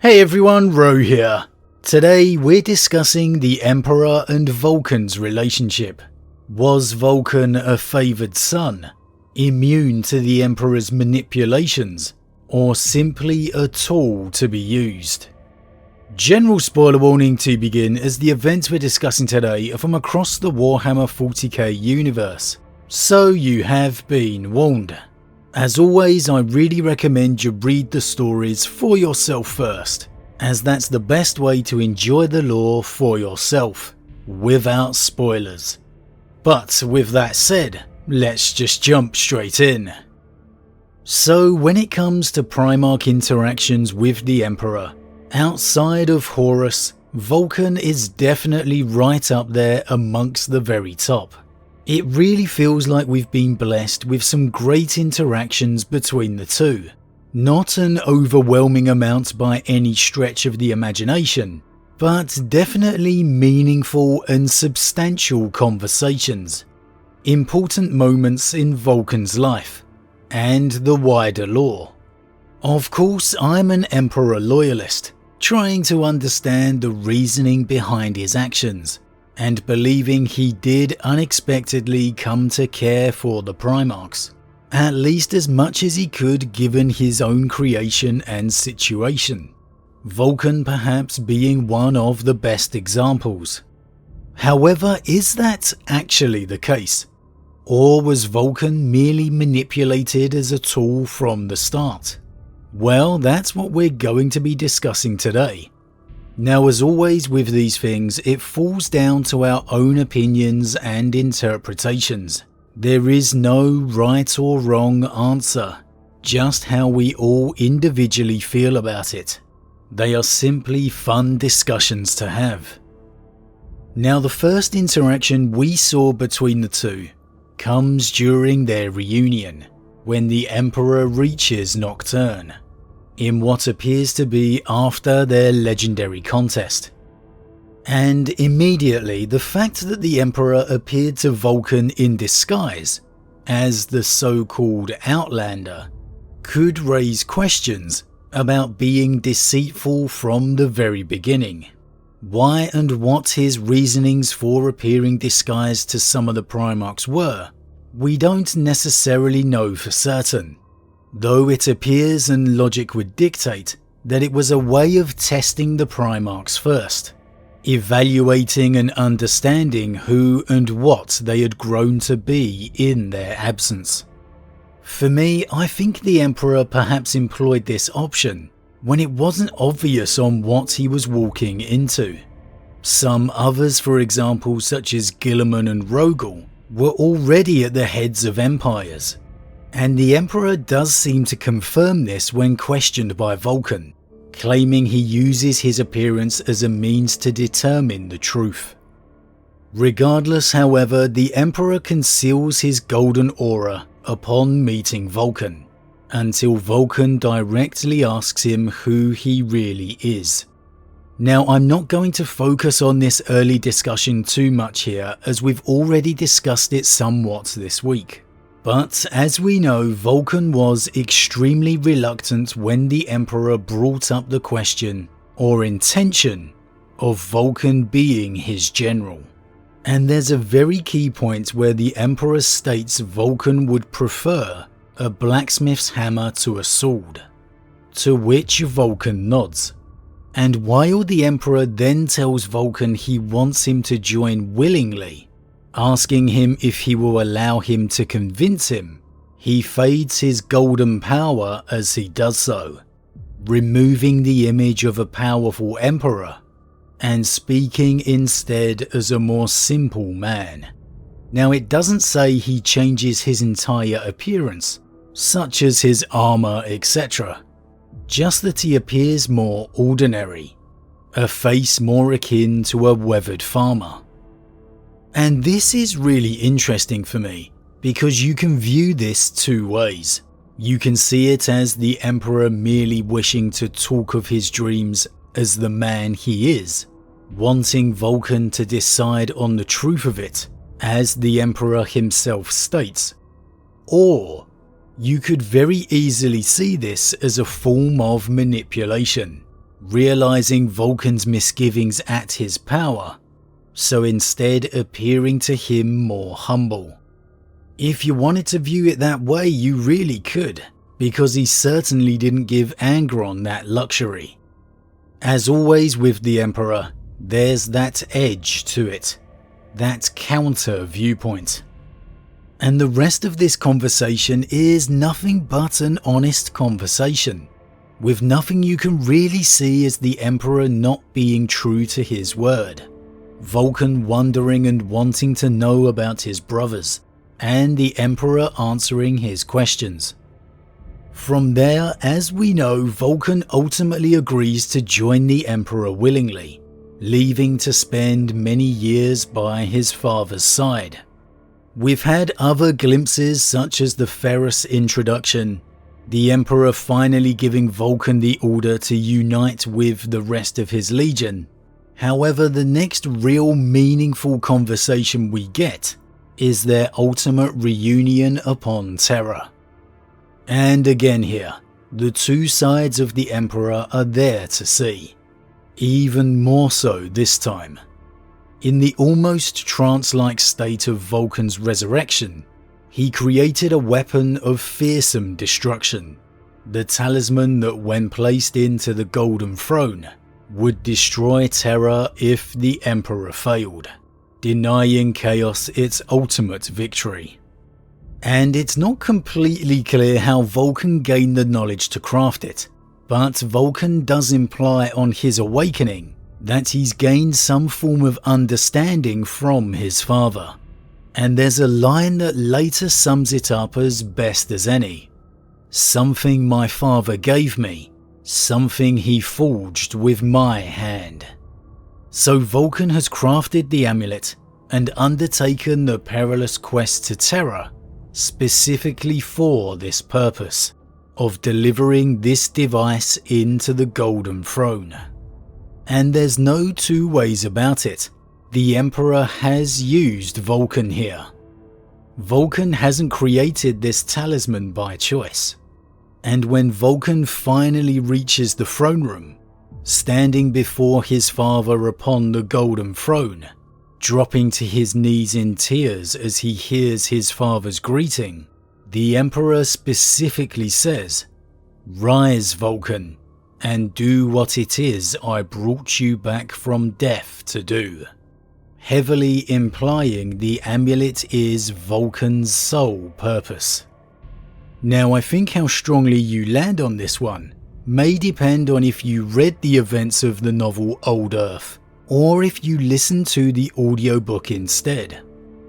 Hey everyone, Rho here. Today we're discussing the Emperor and Vulkan's relationship. Was Vulkan a favoured son, immune to the Emperor's manipulations, or simply a tool to be used? General spoiler warning to begin, as the events we're discussing today are from across the Warhammer 40k universe, so you have been warned. As always, I really recommend you read the stories for yourself first, as that's the best way to enjoy the lore for yourself, without spoilers. But with that said, let's just jump straight in. So when it comes to Primarch interactions with the Emperor, outside of Horus, Vulkan is definitely right up there amongst the very top. It really feels like we've been blessed with some great interactions between the two. Not an overwhelming amount by any stretch of the imagination, but definitely meaningful and substantial conversations. Important moments in Vulkan's life, and the wider lore. Of course, I'm an Emperor loyalist, trying to understand the reasoning behind his actions, and believing he did unexpectedly come to care for the Primarchs, at least as much as he could given his own creation and situation. Vulkan perhaps being one of the best examples. However, is that actually the case? Or was Vulkan merely manipulated as a tool from the start? Well, that's what we're going to be discussing today. Now, as always with these things, it falls down to our own opinions and interpretations. There is no right or wrong answer, just how we all individually feel about it. They are simply fun discussions to have. Now, the first interaction we saw between the two comes during their reunion, when the Emperor reaches Nocturne, in what appears to be after their legendary contest. And immediately, the fact that the Emperor appeared to Vulkan in disguise, as the so-called Outlander, could raise questions about being deceitful from the very beginning. Why and what his reasonings for appearing disguised to some of the Primarchs were, we don't necessarily know for certain. Though it appears and logic would dictate that it was a way of testing the Primarchs first, evaluating and understanding who and what they had grown to be in their absence. For me, I think the Emperor perhaps employed this option when it wasn't obvious on what he was walking into. Some others, for example, such as Guilliman and Rogel, were already at the heads of empires. And the Emperor does seem to confirm this when questioned by Vulkan, claiming he uses his appearance as a means to determine the truth. Regardless, however, the Emperor conceals his golden aura upon meeting Vulkan, until Vulkan directly asks him who he really is. Now, I'm not going to focus on this early discussion too much here, as we've already discussed it somewhat this week. But as we know, Vulkan was extremely reluctant when the Emperor brought up the question or intention of Vulkan being his general. And there's a very key point where the Emperor states Vulkan would prefer a blacksmith's hammer to a sword, to which Vulkan nods. And while the Emperor then tells Vulkan he wants him to join willingly, asking him if he will allow him to convince him, he fades his golden power as he does so, removing the image of a powerful emperor and speaking instead as a more simple man. Now, it doesn't say he changes his entire appearance, such as his armor, etc. Just that he appears more ordinary, a face more akin to a weathered farmer. And this is really interesting for me, because you can view this two ways. You can see it as the Emperor merely wishing to talk of his dreams as the man he is, wanting Vulkan to decide on the truth of it, as the Emperor himself states. Or you could very easily see this as a form of manipulation, realizing Vulkan's misgivings at his power, so instead appearing to him more humble. If you wanted to view it that way, you really could, because he certainly didn't give Angron that luxury. As always with the Emperor, there's that edge to it, that counter viewpoint. And the rest of this conversation is nothing but an honest conversation, with nothing you can really see as the Emperor not being true to his word. Vulkan wondering and wanting to know about his brothers, and the Emperor answering his questions. From there, as we know, Vulkan ultimately agrees to join the Emperor willingly, leaving to spend many years by his father's side. We've had other glimpses such as the Ferris introduction, the Emperor finally giving Vulkan the order to unite with the rest of his legion. However, the next real meaningful conversation we get is their ultimate reunion upon Terra. And again here, the two sides of the Emperor are there to see, even more so this time. In the almost trance-like state of Vulkan's resurrection, he created a weapon of fearsome destruction, the talisman that when placed into the Golden Throne would destroy Terra if the Emperor failed, denying Chaos its ultimate victory. And it's not completely clear how Vulkan gained the knowledge to craft it, but Vulkan does imply on his awakening that he's gained some form of understanding from his father. And there's a line that later sums it up as best as any. "Something my father gave me, something he forged with my hand." So Vulkan has crafted the amulet and undertaken the perilous quest to Terra specifically for this purpose of delivering this device into the Golden Throne. And there's no two ways about it. The Emperor has used Vulkan here. Vulkan hasn't created this talisman by choice. And when Vulkan finally reaches the throne room, standing before his father upon the Golden Throne, dropping to his knees in tears as he hears his father's greeting, the Emperor specifically says, "Rise, Vulkan, and do what it is I brought you back from death to do," heavily implying the amulet is Vulkan's sole purpose. Now, I think how strongly you land on this one may depend on if you read the events of the novel Old Earth, or if you listen to the audiobook instead,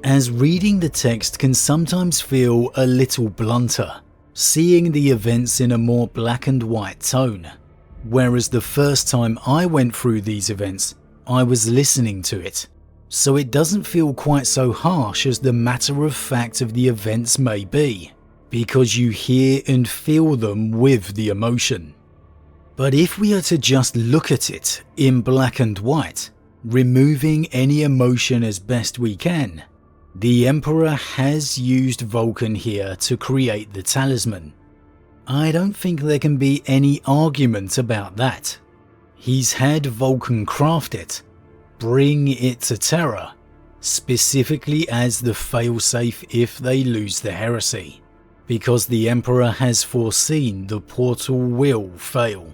as reading the text can sometimes feel a little blunter, seeing the events in a more black and white tone, whereas the first time I went through these events, I was listening to it, so it doesn't feel quite so harsh as the matter of fact of the events may be, because you hear and feel them with the emotion. But if we are to just look at it in black and white, removing any emotion as best we can, the Emperor has used Vulkan here to create the talisman. I don't think there can be any argument about that. He's had Vulkan craft it, bring it to Terra, specifically as the failsafe if they lose the heresy, because the Emperor has foreseen the portal will fail.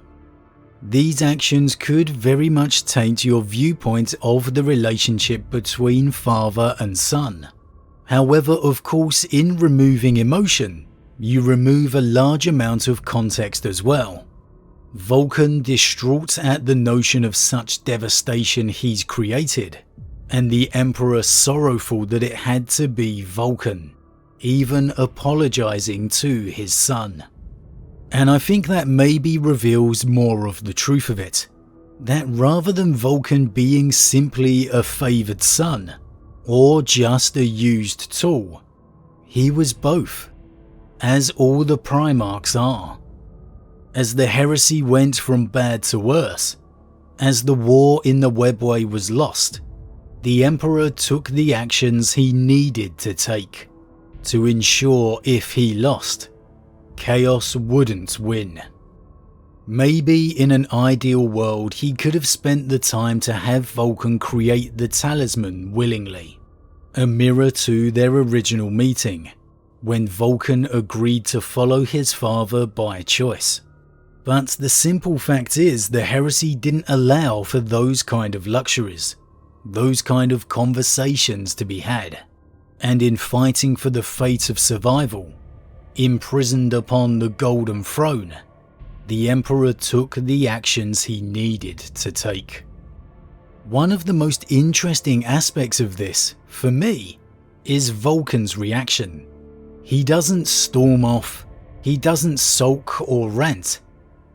These actions could very much taint your viewpoint of the relationship between father and son. However, of course, in removing emotion, you remove a large amount of context as well. Vulkan distraught at the notion of such devastation he's created, and the Emperor sorrowful that it had to be Vulkan, even apologizing to his son. And I think that maybe reveals more of the truth of it, that rather than Vulkan being simply a favoured son, or just a used tool, he was both, as all the Primarchs are. As the heresy went from bad to worse, as the war in the Webway was lost, the Emperor took the actions he needed to take to ensure if he lost, Chaos wouldn't win. Maybe in an ideal world he could have spent the time to have Vulkan create the talisman willingly, a mirror to their original meeting, when Vulkan agreed to follow his father by choice. But the simple fact is the heresy didn't allow for those kind of luxuries, those kind of conversations to be had, and in fighting for the fate of survival, imprisoned upon the Golden Throne, the Emperor took the actions he needed to take. One of the most interesting aspects of this, for me, is Vulkan's reaction. He doesn't storm off, he doesn't sulk or rant,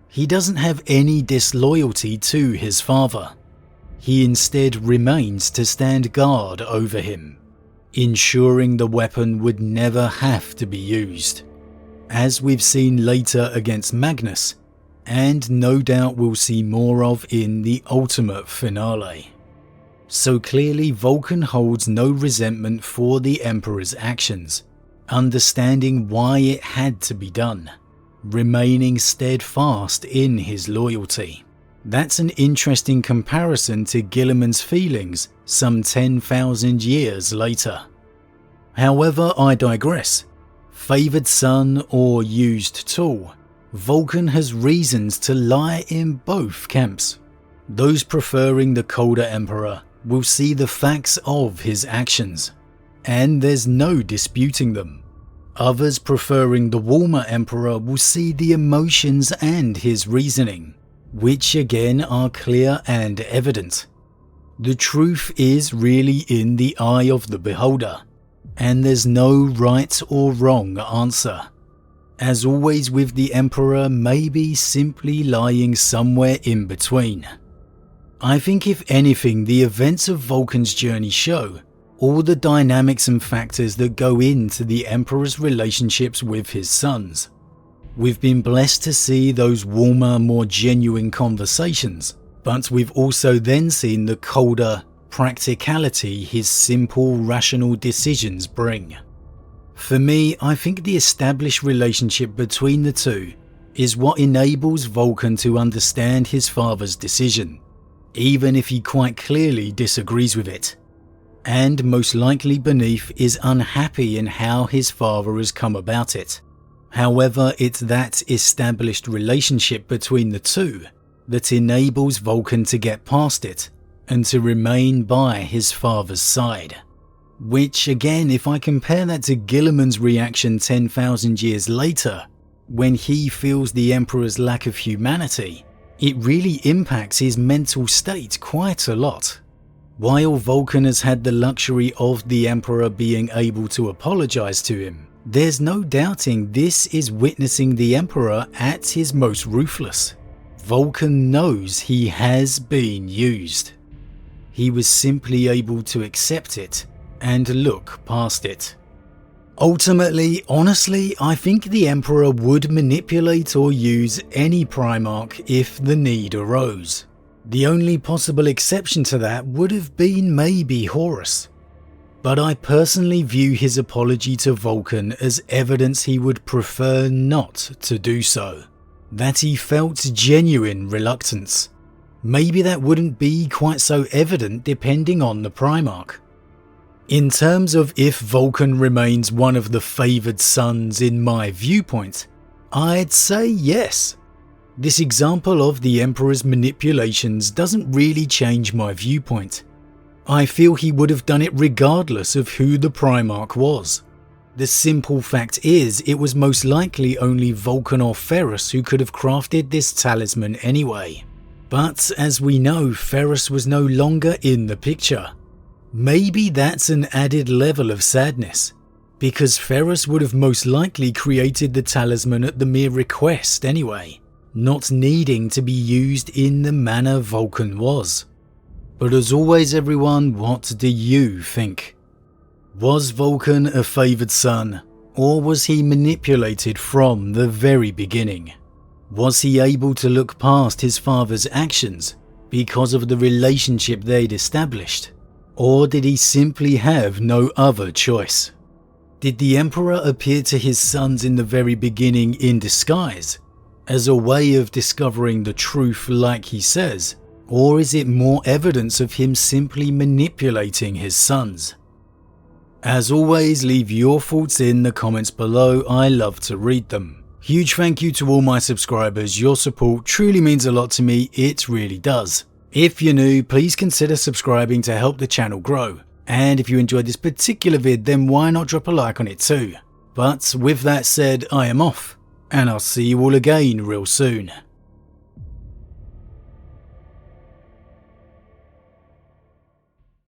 he doesn't have any disloyalty to his father. He instead remains to stand guard over him, ensuring the weapon would never have to be used, as we've seen later against Magnus, and no doubt we'll see more of in the ultimate finale. So clearly Vulkan holds no resentment for the Emperor's actions, understanding why it had to be done, remaining steadfast in his loyalty. That's an interesting comparison to Guilliman's feelings some 10,000 years later. However, I digress. Favoured son or used tool, Vulkan has reasons to lie in both camps. Those preferring the colder Emperor will see the facts of his actions, and there's no disputing them. Others preferring the warmer Emperor will see the emotions and his reasoning, which again are clear and evident. The truth is really in the eye of the beholder, and there's no right or wrong answer. As always with the Emperor, maybe simply lying somewhere in between. I think if anything, the events of Vulkan's journey show all the dynamics and factors that go into the Emperor's relationships with his sons. We've been blessed to see those warmer, more genuine conversations, but we've also then seen the colder practicality his simple, rational decisions bring. For me, I think the established relationship between the two is what enables Vulkan to understand his father's decision, even if he quite clearly disagrees with it, and most likely beneath is unhappy in how his father has come about it. However, it's that established relationship between the two that enables Vulkan to get past it and to remain by his father's side. Which again, if I compare that to Guilliman's reaction 10,000 years later, when he feels the Emperor's lack of humanity, it really impacts his mental state quite a lot. While Vulkan has had the luxury of the Emperor being able to apologize to him, there's no doubting this is witnessing the Emperor at his most ruthless. Vulkan knows he has been used. He was simply able to accept it and look past it. Ultimately, honestly, I think the Emperor would manipulate or use any Primarch if the need arose. The only possible exception to that would have been maybe Horus. But I personally view his apology to Vulkan as evidence he would prefer not to do so. That he felt genuine reluctance. Maybe that wouldn't be quite so evident depending on the Primarch. In terms of if Vulkan remains one of the favoured sons in my viewpoint, I'd say yes. This example of the Emperor's manipulations doesn't really change my viewpoint. I feel he would have done it regardless of who the Primarch was. The simple fact is, it was most likely only Vulkan or Ferrus who could have crafted this talisman anyway. But as we know, Ferrus was no longer in the picture. Maybe that's an added level of sadness, because Ferrus would have most likely created the talisman at the mere request anyway, not needing to be used in the manner Vulkan was. But as always everyone, what do you think? Was Vulkan a favoured son, or was he manipulated from the very beginning? Was he able to look past his father's actions because of the relationship they'd established? Or did he simply have no other choice? Did the Emperor appear to his sons in the very beginning in disguise? as a way of discovering the truth like he says, or is it more evidence of him simply manipulating his sons? As always, leave your thoughts in the comments below, I love to read them. Huge thank you to all my subscribers, your support truly means a lot to me, it really does. If you're new, please consider subscribing to help the channel grow. And if you enjoyed this particular vid, then why not drop a like on it too. But with that said, I am off, and I'll see you all again real soon.